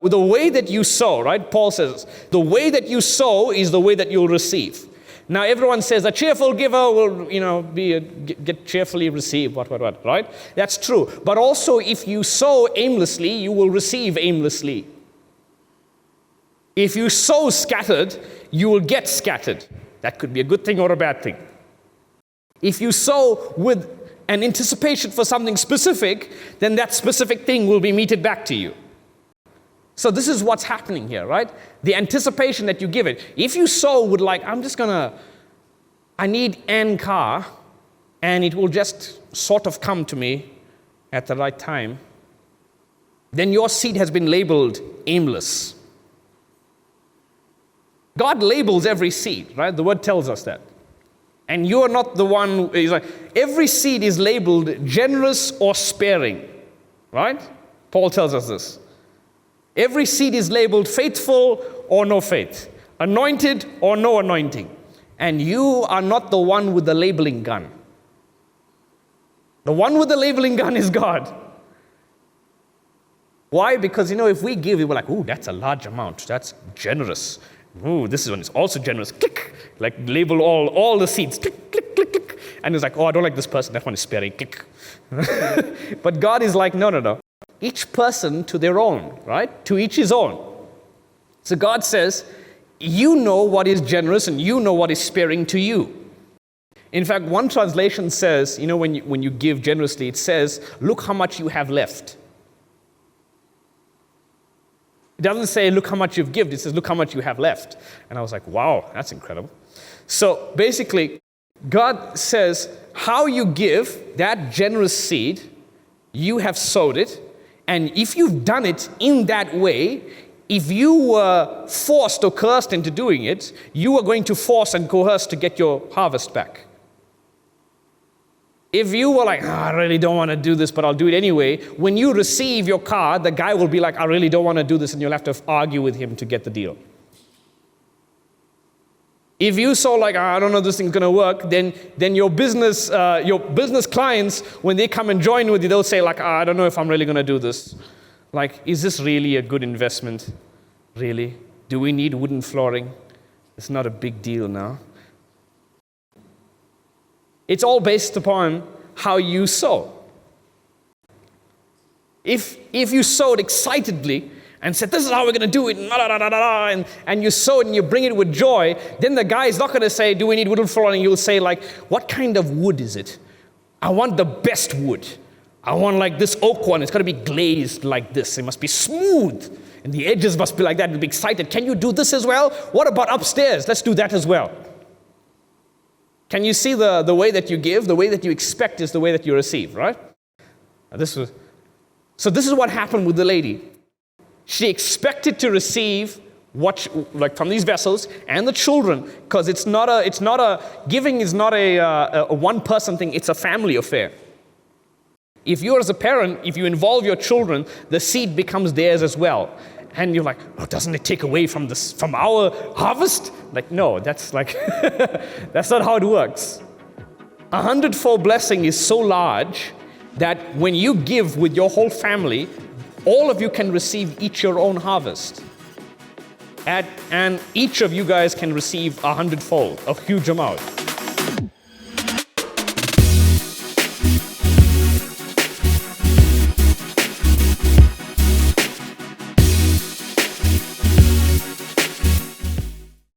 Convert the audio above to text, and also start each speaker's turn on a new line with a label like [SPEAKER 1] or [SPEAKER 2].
[SPEAKER 1] the way that you sow, right? Paul says, the way that you sow is the way that you'll receive. Now everyone says a cheerful giver will, get cheerfully receive, what, right? That's true. But also if you sow aimlessly, you will receive aimlessly. If you sow scattered, you will get scattered. That could be a good thing or a bad thing. If you sow with an anticipation for something specific, then that specific thing will be meted back to you. So this is what's happening here, right? The anticipation that you give it. If you sow with I need an car, and it will just sort of come to me at the right time, then your seed has been labeled aimless. God labels every seed, right? The word tells us that. And you are not the one, every seed is labeled generous or sparing, right? Paul tells us this. Every seed is labeled faithful or no faith, anointed or no anointing. And you are not the one with the labeling gun. The one with the labeling gun is God. Why? Because, if we give, we're like, ooh, that's a large amount. That's generous. Ooh, this one is also generous. Click. Like label all the seeds. Click, click, click, click. And it's like, oh, I don't like this person. That one is sparing. Click. But God is like, no. Each person to their own, right? To each his own. So God says, you know what is generous and you know what is sparing to you. In fact, one translation says, when you give generously, it says, look how much you have left. It doesn't say, look how much you've given. It says, look how much you have left. And I was like, wow, that's incredible. So basically, God says, how you give that generous seed, you have sowed it. And if you've done it in that way, if you were forced or coerced into doing it, you are going to force and coerce to get your harvest back. If you were like, I really don't want to do this, but I'll do it anyway, when you receive your car, the guy will be like, I really don't want to do this, and you'll have to argue with him to get the deal. If you saw like, I don't know this thing's going to work, then your business clients, when they come and join with you, they'll say like, I don't know if I'm really going to do this. Like, is this really a good investment? Really? Do we need wooden flooring? It's not a big deal now. It's all based upon how you sow. If you sowed excitedly and said, this is how we're going to do it, and you sow it and you bring it with joy, then the guy is not going to say, do we need wooden flooring? You'll say like, what kind of wood is it? I want the best wood. I want like this oak one. It's got to be glazed like this. It must be smooth. And the edges must be like that. You'll be excited. Can you do this as well? What about upstairs? Let's do that as well. Can you see the way that you give? The way that you expect is the way that you receive, right? So this is what happened with the lady. She expected to receive from these vessels and the children, because giving is not a one-person thing. It's a family affair. If you as a parent, if you involve your children, the seed becomes theirs as well. And you're like, oh, doesn't it take away from our harvest? Like, no, that's like, that's not how it works. 100-fold blessing is so large that when you give with your whole family, all of you can receive each your own harvest. And each of you guys can receive 100-fold, a huge amount.